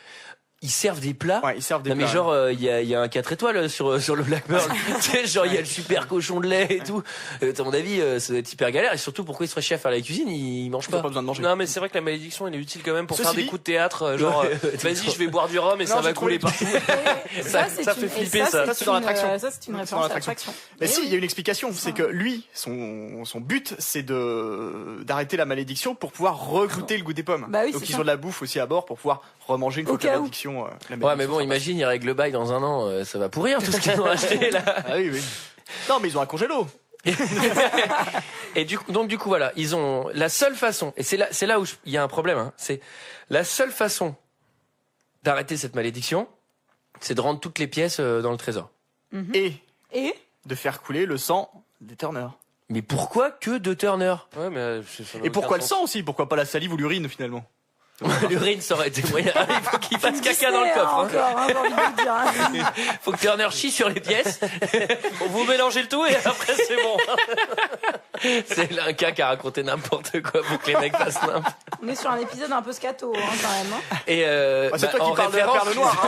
ils servent des plats. Ouais, ils servent des plats. Mais genre il y a un 4 étoiles sur le Black Pearl. Tu sais, genre il y a le super cochon de lait et tout. À mon avis, ça doit être hyper galère et surtout pourquoi ils seraient chefs à la cuisine, ils mangent pas. Pas besoin de manger. Non, mais c'est vrai que la malédiction elle est utile quand même pour faire des coups de théâtre genre vas-y, je vais boire du rhum et ça va couler partout. Ça fait flipper ça. Ça c'est dans l'attraction. Ça c'est une référence à l'attraction. Mais si, il y a une explication, c'est que lui, son but, c'est d'arrêter la malédiction pour pouvoir regoûter le goût des pommes. Bah oui, donc ils ont de la bouffe aussi à bord pour pouvoir remanger une fois que la malédiction. Ouais, mais bon, imagine, ils règlent le bail dans un an, ça va pourrir tout ce qu'ils ont acheté là. Ah oui. Non, mais ils ont un congélo. Et du coup, voilà, ils ont la seule façon, et c'est là où il y a un problème, c'est la seule façon d'arrêter cette malédiction, c'est de rendre toutes les pièces dans le trésor. Et de faire couler le sang des Turner. Mais pourquoi que de Turner? Ouais, mais et pourquoi le sang aussi? Pourquoi pas la salive ou l'urine finalement? L'urine, ça aurait été moyen. Il faut qu'il fasse caca dans le coffre. Encore, j'ai envie de dire. Faut que Turner chie sur les pièces. Vous mélangez le tout et après c'est bon. C'est là un cas qui a raconté n'importe quoi pour que les mecs fassent n'importe. On est sur un épisode un peu scato, quand même. Et c'est toi qui parles de la perle noire.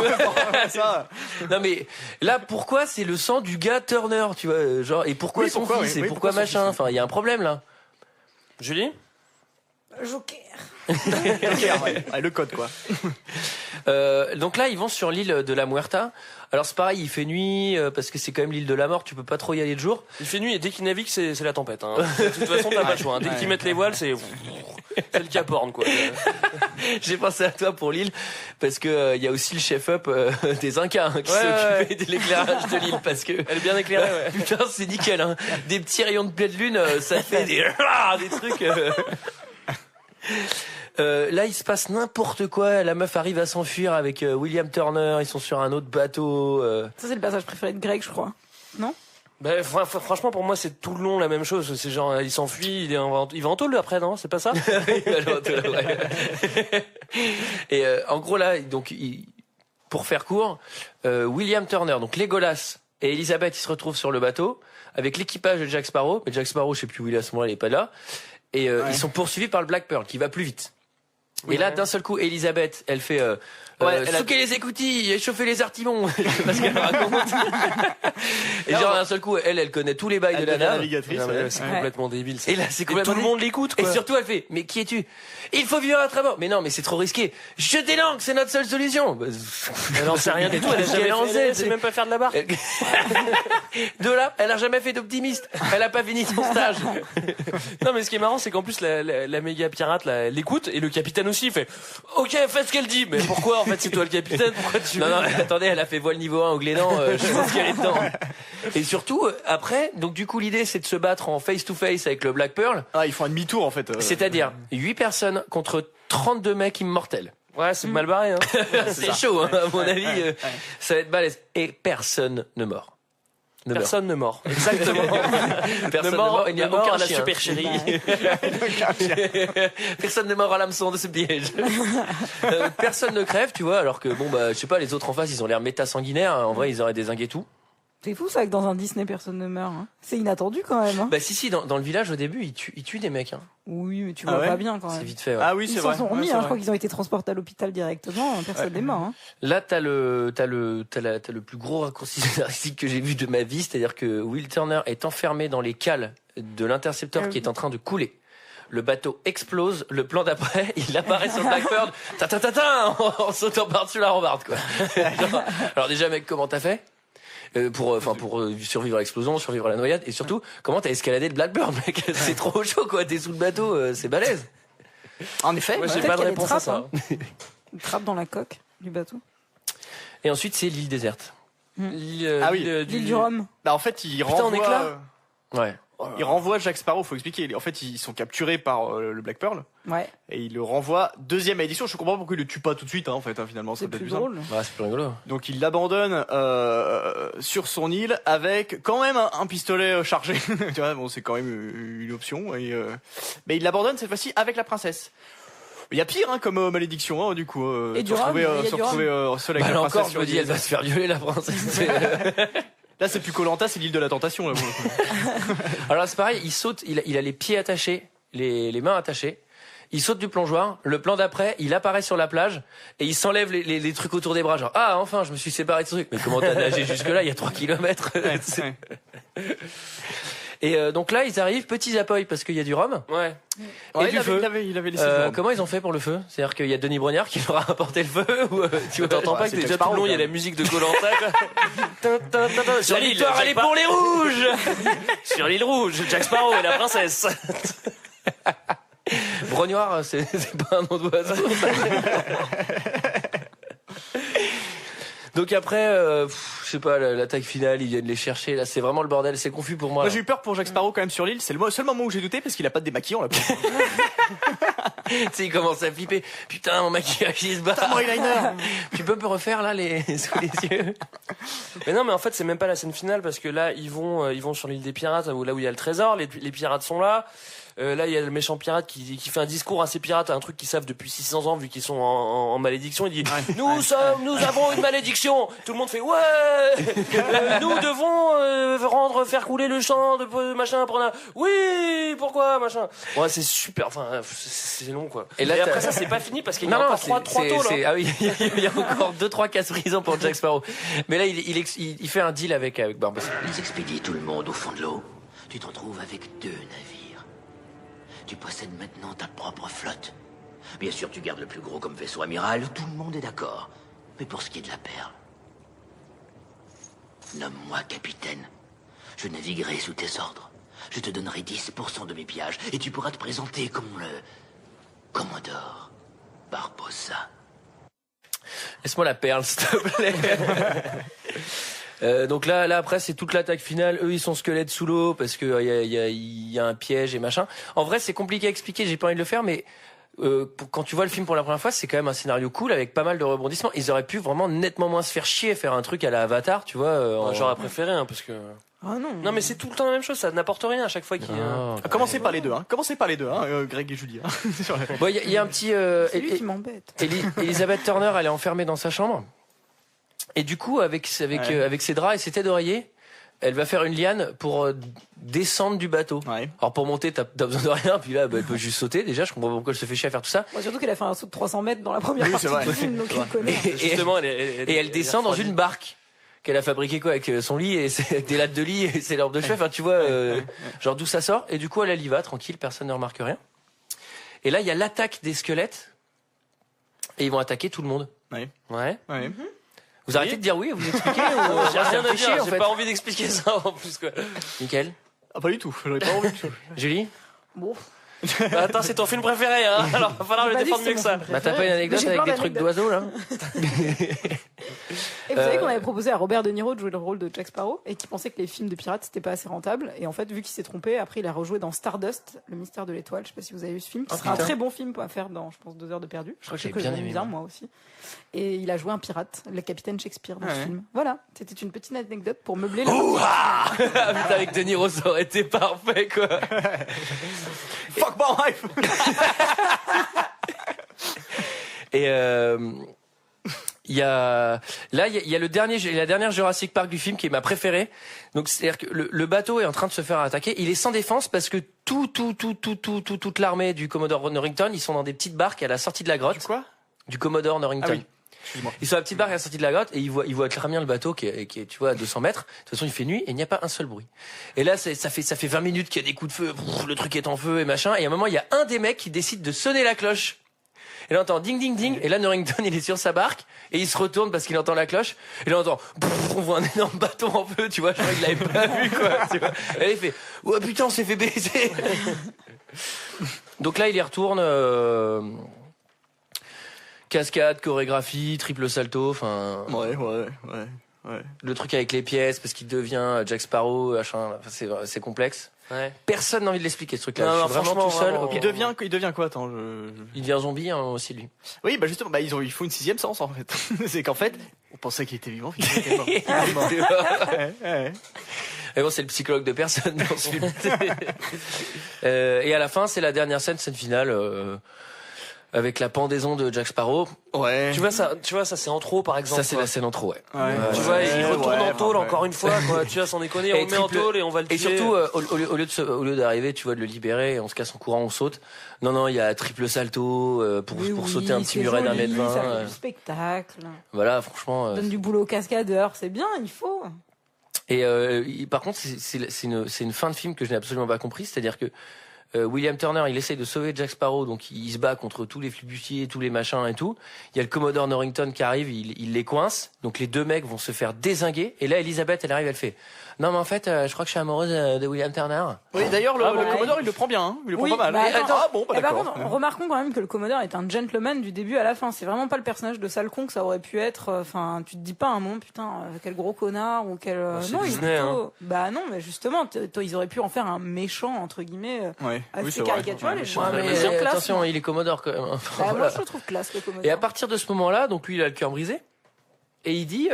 Ça. Non mais là, pourquoi c'est le sang du gars Turner, tu vois, genre, et pourquoi son fils, et pourquoi machin. Enfin, il y a un problème là. Julie? Joker. Le code quoi. Donc là ils vont sur l'île de la Muerta. Alors c'est pareil, il fait nuit parce que c'est quand même l'île de la mort, tu peux pas trop y aller de jour. Il fait nuit et dès qu'ils naviguent c'est la tempête. De toute façon t'as pas le choix. Dès qu'ils mettent les voiles c'est le Cap Horn quoi. J'ai pensé à toi pour l'île parce que il y a aussi le chef-up des Incas qui s'est occupé de l'éclairage de l'île parce que elle est bien éclairée. Ouais. Putain c'est nickel. Des petits rayons de pleine lune, ça fait des trucs. Là, il se passe n'importe quoi. La meuf arrive à s'enfuir avec William Turner. Ils sont sur un autre bateau. Ça, c'est le passage préféré de Greg, je crois. Non? Franchement, pour moi, c'est tout le long la même chose. C'est genre, il s'enfuit, il va en tôle après, non? C'est pas ça? Il va en tôle, ouais. Et Et en gros là, donc pour faire court, William Turner, donc Legolas et Elizabeth, ils se retrouvent sur le bateau avec l'équipage de Jack Sparrow. Mais Jack Sparrow, je sais plus où il est à ce moment-là, il est pas là. Et ils sont poursuivis par le Black Pearl qui va plus vite. Et là, d'un seul coup, Elisabeth, elle fait souquer les écoutilles, échauffer les artimons, parce qu'elle raconte. Et genre d'un seul coup, elle connaît tous les bails de la nave. C'est complètement débile. Et là, c'est complètement tout le monde l'écoute. Et surtout, elle fait mais qui es-tu? Il faut vivre à travers. Mais non, mais c'est trop risqué. Jetez l'ancre, c'est notre seule solution. Elle en sait rien du tout. Elle sait même pas faire de la barre. De là, elle a jamais fait d'optimiste. Elle a pas fini son stage. Non, mais ce qui est marrant, c'est qu'en plus la méga pirate là, elle l'écoute et le capitaine aussi il fait OK, fais ce qu'elle dit. Mais pourquoi en fait c'est toi le capitaine? Pourquoi tu Non, attendez, elle a fait voile niveau 1 au Glénan, je pense qu'elle est dedans. Et surtout après, donc du coup l'idée c'est de se battre en face to face avec le Black Pearl. Ah, ils font un demi-tour en fait. C'est-à-dire 8 personnes contre 32 mecs immortels. Ouais, c'est mal barré hein. C'est chaud hein, à mon avis, ça va être balèze et personne ne meurt. Personne ne mort. Exactement. Personne ne mort, il n'y a aucun la chien. super chérie. Personne ne mort à l'hameçon de ce piège. Personne ne crève, tu vois, alors que bon bah je sais pas, les autres en face, ils ont l'air méta sanguinaires, en vrai, ils auraient dézingué tout. C'est fou ça que dans un Disney personne ne meurt. Hein. C'est inattendu quand même. Hein. Bah si, dans le village au début, ils tuent des mecs. Hein. Oui, mais tu vois pas bien quand même. C'est vite fait. Ouais. Ah oui, c'est vrai. Ils s'en sont remis. Je crois qu'ils ont été transportés à l'hôpital directement. Personne n'est mort. Hein. Là, t'as le plus gros raccourci scénaristique que j'ai vu de ma vie, c'est-à-dire que Will Turner est enfermé dans les cales de l'intercepteur qui est en train de couler. Le bateau explose, le plan d'après, il apparaît sur le Blackbird, en sautant par-dessus la rambarde, quoi. Alors déjà, mec, comment t'as fait? Pour survivre à l'explosion, survivre à la noyade, et surtout, comment t'as escaladé le Blackbird, mec? C'est trop chaud, quoi. T'es sous le bateau, c'est balèze. En effet, j'ai pas de réponse à ça. Une trappe dans la coque du bateau. Et ensuite, c'est l'île déserte. L'île du Rhum. Bah, en fait, il renvoie. Ouais. Il renvoie Jack Sparrow, faut expliquer. En fait, ils sont capturés par le Black Pearl. Ouais. Et il le renvoie deuxième édition. Je comprends pas pourquoi il le tue pas tout de suite, hein, en fait, finalement. C'est plus drôle. Ouais, c'est plus rigolo. Donc il l'abandonne sur son île avec quand même un pistolet chargé. Tu vois, bon, c'est quand même une option. Mais il l'abandonne cette fois-ci avec la princesse. Il y a pire, hein, comme malédiction, hein, du coup. Et du rhum, se retrouver seul avec la princesse. Encore, je me dis, elle va se faire violer, la princesse. Là, c'est plus Koh-Lanta, c'est l'île de la tentation. Là, alors c'est pareil, il saute, il a les pieds attachés, les mains attachées. Il saute du plongeoir. Le plan d'après, il apparaît sur la plage et il s'enlève les trucs autour des bras. Genre, ah, enfin, je me suis séparé de ce truc. Mais comment t'as nagé jusque-là? Il y a 3 kilomètres. Et donc là, ils arrivent, petits appuis parce qu'il y a du rhum. Ouais. Et du feu. Il avait laissé du rhum. Comment ils ont fait pour le feu? C'est-à-dire qu'il y a Denis Brognard qui leur a apporté le feu ou tu t'entends pas que déjà tout le long il y a la musique de Koh-Lanta. Sur la victoire, elle est pour les rouges. Sur l'île rouge, Jack Sparrow et la princesse. Brognard, c'est pas un nom d'oiseau. Donc après, je sais pas, l'attaque finale, ils viennent les chercher. Là, c'est vraiment le bordel. C'est confus pour moi. Moi, j'ai eu peur pour Jack Sparrow quand même sur l'île. C'est le seul moment où j'ai douté parce qu'il a pas de démaquillant là. Tu sais, il commence à flipper. Putain, mon maquillage, il se bat. Mon eyeliner. Tu peux me refaire là sous les yeux? Mais non, mais en fait, c'est même pas la scène finale parce que là, ils vont sur l'île des pirates, là où il y a le trésor. Les pirates sont là. Là, il y a le méchant pirate qui fait un discours à ces pirates, un truc qu'ils savent depuis 600 ans vu qu'ils sont en malédiction. Il dit nous avons une malédiction. Tout le monde fait ouais. Nous devons faire couler le champ de machin. Oui, pourquoi machin. Ouais, c'est super. Enfin, c'est long quoi. Et après ça, c'est pas fini parce qu'il y a encore trois taux là. Ah oui, il y a encore 2-3 cases brisants pour Jack Sparrow. Mais là, il fait un deal avec Barbossa. Ils expédient tout le monde au fond de l'eau. Tu te retrouves avec 2 navires. Tu possèdes maintenant ta propre flotte. Bien sûr, tu gardes le plus gros comme vaisseau amiral, tout le monde est d'accord. Mais pour ce qui est de la perle, nomme-moi capitaine. Je naviguerai sous tes ordres. Je te donnerai 10% de mes pillages et tu pourras te présenter comme le Commodore Barbossa. Laisse-moi la perle, s'il te plaît. Donc là après c'est toute l'attaque finale. Eux ils sont squelettes sous l'eau parce que il y a un piège et machin. En vrai c'est compliqué à expliquer, j'ai pas envie de le faire, mais quand tu vois le film pour la première fois, c'est quand même un scénario cool avec pas mal de rebondissements. Ils auraient pu vraiment nettement moins se faire chier, faire un truc à la Avatar, tu vois. J'aurais préféré parce que. Ah non. Non, mais c'est tout le temps la même chose, ça n'apporte rien à chaque fois qu'il y a. Commencez par les deux, Greg et Julie. Bon, il y a un petit. C'est lui qui m'embête. Elizabeth Turner, elle est enfermée dans sa chambre. Et du coup, avec ses draps et ses têtes d'oreiller, elle va faire une liane pour descendre du bateau. Ouais. Alors pour monter, t'as besoin de rien, puis là, elle peut juste sauter. Déjà, je comprends pas pourquoi elle se fait chier à faire tout ça. Bon, surtout qu'elle a fait un saut de 300 mètres dans la première partie du film, donc il connaît. Justement, elle descend dans une barque qu'elle a fabriquée avec son lit et avec des lattes de lit et ses lampes de chevet. Enfin, tu vois, genre d'où ça sort. Et du coup, elle y va, tranquille, personne ne remarque rien. Et là, il y a l'attaque des squelettes et ils vont attaquer tout le monde. Ouais. Vous arrêtez de dire oui, vous expliquez j'ai rien à dire, j'ai pas envie d'expliquer ça en plus quoi. Nickel. Ah pas du tout, j'aurais pas envie. Julie. Bon. Bah, attends, c'est ton film préféré, hein. Alors va falloir le défendre mieux que ça. Bah t'as pas une anecdote avec des trucs d'oiseaux là? Et vous savez qu'on avait proposé à Robert De Niro de jouer le rôle de Jack Sparrow et qu'il pensait que les films de pirates c'était pas assez rentable et en fait vu qu'il s'est trompé après il a rejoué dans Stardust, le mystère de l'étoile. Je sais pas si vous avez vu ce film, qui sera un très bon film à faire dans je pense 2 heures de perdu. Je crois que j'ai bien aimé moi aussi. Et il a joué un pirate, le capitaine Shakespeare dans ce film. Voilà, c'était une petite anecdote pour meubler la. Avec De Niro ça aurait été parfait quoi. Fuck my wife. Et il y a la dernière Jurassic Park du film qui est ma préférée. Donc c'est-à-dire que le bateau est en train de se faire attaquer, il est sans défense parce que toute l'armée du Commodore Norrington, ils sont dans des petites barques à la sortie de la grotte. Quoi? Du Commodore Norrington. Ah oui. Excuse-moi. Ils sont à la petite barque à la sortie de la grotte et ils voient très bien le bateau qui est tu vois à 200 mètres. De toute façon, il fait nuit et il n'y a pas un seul bruit. Et là, ça fait 20 minutes qu'il y a des coups de feu, le truc est en feu et machin. Et à un moment, il y a un des mecs qui décide de sonner la cloche. Et là, on entend ding ding ding. Et là, Norrington, il est sur sa barque et il se retourne parce qu'il entend la cloche. Et là, on entend, on voit un énorme bateau en feu. Tu vois, je crois qu'il l'avait pas vu quoi. Tu vois. Et là, il fait, oh putain, on s'est fait baiser. Donc là, il y retourne. Cascade, chorégraphie, triple salto, enfin. Ouais. Le truc avec les pièces, parce qu'il devient Jack Sparrow, machin, c'est complexe. Ouais. Personne n'a envie de l'expliquer ce truc-là. Non, je suis vraiment tout seul. Il devient quoi, attends, Il devient zombie, hein, aussi, lui. Oui, bah justement, il faut une 6e séance, en fait. C'est qu'en fait, on pensait qu'il était vivant, finalement il était mort. Ouais. Mais bon, c'est le psychologue de personne dans ce film. Et à la fin, c'est la dernière scène finale, avec la pendaison de Jack Sparrow. Ouais. Tu vois ça c'est en trop par exemple. Ça c'est la scène en trop, ouais. Tu vois, il retourne en tôle encore une fois quoi. Tu vois, sans déconner, on le met en tôle et on va le tuer. Et surtout au lieu d'arriver, tu vois, de le libérer, on se casse en courant, on saute. Non, il y a triple salto pour sauter un petit muret d'1,20 m. Ça fait du spectacle. Voilà, franchement. Donne du boulot au cascadeur, c'est bien, il faut. Et par contre, c'est une fin de film que je n'ai absolument pas compris, c'est-à-dire que William Turner, il essaye de sauver Jack Sparrow, donc il se bat contre tous les flibustiers, tous les machins et tout. Il y a le Commodore Norrington qui arrive, il les coince, donc les deux mecs vont se faire dézinguer. Et là, Elisabeth, elle arrive, elle fait non mais en fait, je crois que je suis amoureuse de William Turner. Oui, d'ailleurs, le Commodore, il le prend bien, hein. Il le prend pas mal. Par contre, remarquons quand même que le Commodore est un gentleman du début à la fin. C'est vraiment pas le personnage de sale con que ça aurait pu être. Enfin, tu te dis pas à un moment, putain, quel gros connard ou quel. Non, Disney, plutôt... Bah non, mais justement, ils auraient pu en faire un méchant entre guillemets, assez caricatural. Mais attention, il est Commodore quand même. Bah, moi, je le trouve classe le Commodore. Et à partir de ce moment-là, donc lui, il a le cœur brisé et il dit.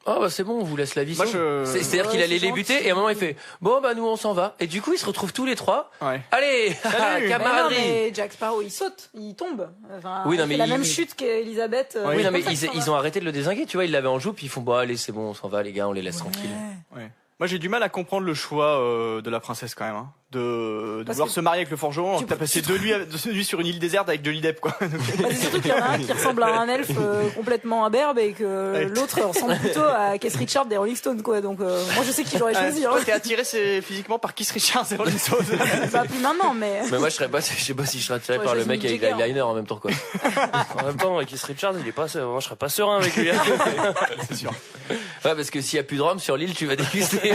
Oh bah c'est bon, on vous laisse la vie. C'est-à-dire qu'il allait les buter et à un moment il fait bon bah nous on s'en va et du coup ils se retrouvent tous les trois. Ouais. Allez, camaraderie. Mais Jack Sparrow il saute, il tombe. Enfin, oui non mais la même chute qu'Elisabeth. Oui non mais ils ont arrêté de le dézinguer, tu vois, ils l'avaient en joue puis ils font bon allez c'est bon on s'en va les gars, on les laisse tranquilles. Ouais. Moi j'ai du mal à comprendre le choix de la princesse quand même, hein. De vouloir se marier avec le forgeron. T'as passé 2 nuits sur une île déserte avec Johnny Depp quoi. C'est surtout qu'il y en a un qui ressemble à un elfe complètement imberbe et que l'autre ressemble plutôt à Keith Richards des Rolling Stones quoi. Donc moi je sais qui j'aurais choisi. Toi t'es attiré physiquement par Keith Richards et Rolling Stones. Pas plus maintenant mais. Mais moi je sais pas si je serais attiré par le mec avec l'eyeliner en même temps quoi. En même temps Keith Richards il est pas moi je serais pas serein avec lui. C'est sûr. Ouais parce que s'il y a plus de rhum sur l'île tu vas déguster.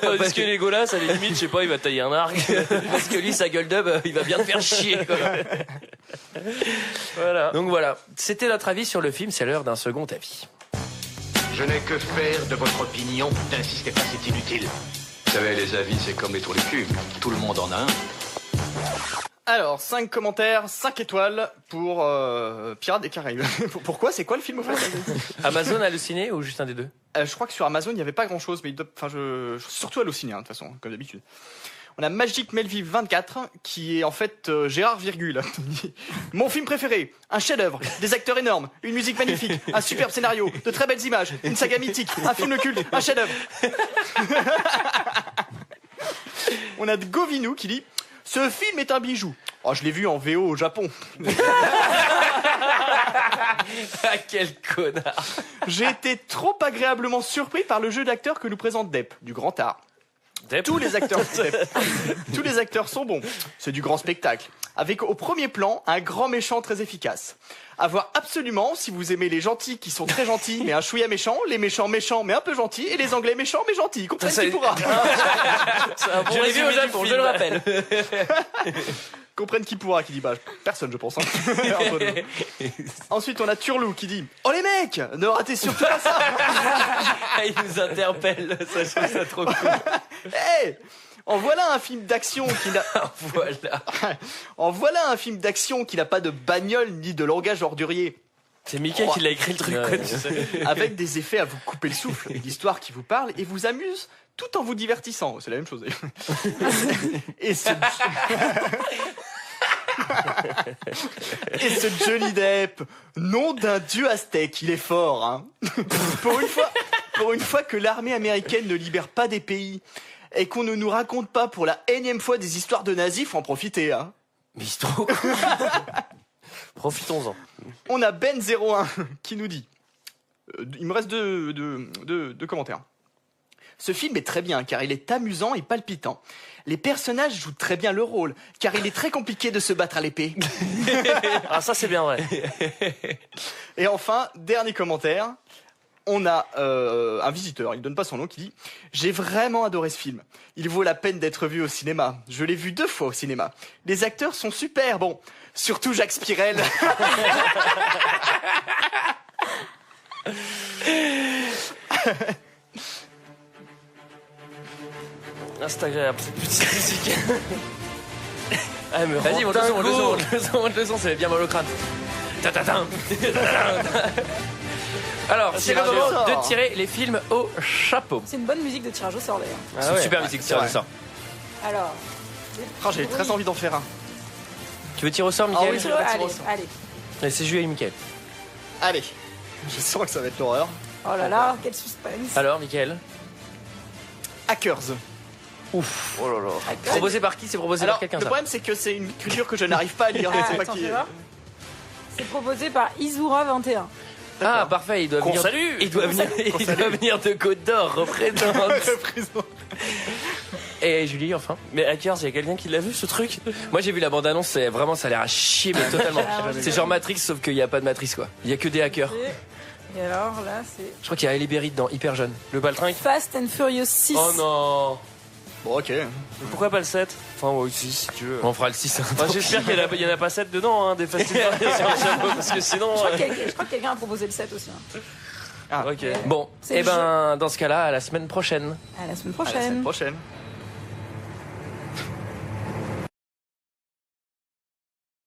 Parce que Legolas à la limite je sais pas il va tailler un arc. Parce que lui sa gueule d'ub il va bien te faire chier quoi. Voilà. Donc voilà, c'était notre avis sur le film, c'est l'heure d'un second avis. Je n'ai que faire de votre opinion, n'insistez pas, c'est inutile. Vous savez, les avis, c'est comme les trous du cul. Tout le monde en a un. Alors, 5 commentaires, 5 étoiles pour Pirates des Caraïbes. Pourquoi? C'est quoi le film au fait? Amazon Allociné ou juste un des deux? Je crois que sur Amazon, il n'y avait pas grand-chose, mais surtout Allociné, de toute façon, comme d'habitude. On a Magic Melville 24, qui est en fait Gérard Virgule. Mon film préféré, un chef-d'œuvre, des acteurs énormes, une musique magnifique, un superbe scénario, de très belles images, une saga mythique, un film culte, un chef-d'œuvre. On a Govinou qui dit: ce film est un bijou. Oh, je l'ai vu en VO au Japon. Ah, quel connard. J'ai été trop agréablement surpris par le jeu d'acteur que nous présente Depp, du grand art. Tous les acteurs sont bons. C'est du grand spectacle. Avec au premier plan un grand méchant très efficace. À voir absolument si vous aimez les gentils qui sont très gentils mais un chouïa méchant, les méchants méchants mais un peu gentils et les anglais méchants mais gentils. Comprennent qui pourra. Je l'ai vu au Japon, je le rappelle. Comprennent qui pourra, qui dit bah personne je pense. Hein. Ensuite on a Turlou qui dit: oh les mecs, ne ratez surtout pas ça. Il nous interpelle, ça je trouve ça trop cool. Hey, en voilà un film d'action qui n'a En voilà un film d'action qui n'a pas de bagnole ni de langage ordurier. C'est Mickey qui l'a écrit le truc. Ouais. Avec des effets à vous couper le souffle, une histoire qui vous parle et vous amuse tout en vous divertissant. C'est la même chose. Et ce Johnny Depp, nom d'un dieu aztèque, il est fort. Hein. Pour une fois que l'armée américaine ne libère pas des pays et qu'on ne nous raconte pas pour la énième fois des histoires de nazis, faut en profiter. Hein. Mais c'est trop cool. Profitons-en. On a Ben01 qui nous dit, il me reste deux commentaires. Ce film est très bien car il est amusant et palpitant. Les personnages jouent très bien le rôle car il est très compliqué de se battre à l'épée. Ah ça c'est bien vrai. Et enfin, dernier commentaire. On a un visiteur, il donne pas son nom, qui dit: j'ai vraiment adoré ce film. Il vaut la peine d'être vu au cinéma. Je l'ai vu 2 fois au cinéma. Les acteurs sont super bons. Surtout Jacques Spirel. Ah, c'est agréable, c'est plus de musique. Ah, mais vas-y, monte le son, ça fait bien mal au crâne. Alors, c'est le moment de tirer les films au chapeau. C'est une bonne musique de tirage au sort d'ailleurs. C'est une super musique de tirage au sort. Alors. J'ai très envie d'en faire un. Tu veux tirer au sort, Mickaël? Allez. C'est Jules et Mickaël. Allez. Je sens que ça va être l'horreur. Oh là là, quel suspense. Alors, Mickaël? Hackers. Ouf. Oh là là. Proposé par qui? C'est proposé par quelqu'un. Le problème, c'est que c'est une culture que je n'arrive pas à lire. Je sais pas qui. C'est proposé par Izura 21. Ah, parfait, il doit venir. Salut. Il doit venir de Côte d'Or, représente. Et Julie, enfin. Mais Hackers, il y a quelqu'un qui l'a vu ce truc? Moi j'ai vu la bande-annonce, c'est vraiment, ça a l'air à chier, mais totalement. C'est genre Matrix, sauf qu'il n'y a pas de Matrix, quoi. Il y a que des hackers. Et alors là, c'est. Je crois qu'il y a Halle Berry dedans, hyper jeune. Le baltringue. Fast and Furious 6. Oh non. Bon, ok. Mais pourquoi pas le 7? Enfin, ouais, si tu veux. On fera le 6. Enfin, j'espère qu'il y en a pas 7 dedans, hein, des Fast and Furious sur le chapeau, parce que sinon. Je crois que quelqu'un a proposé le 7 aussi. Hein. Ah, ok. Bon, et ben, dans ce cas-là, à la semaine prochaine. À la semaine À la semaine prochaine. prochaine.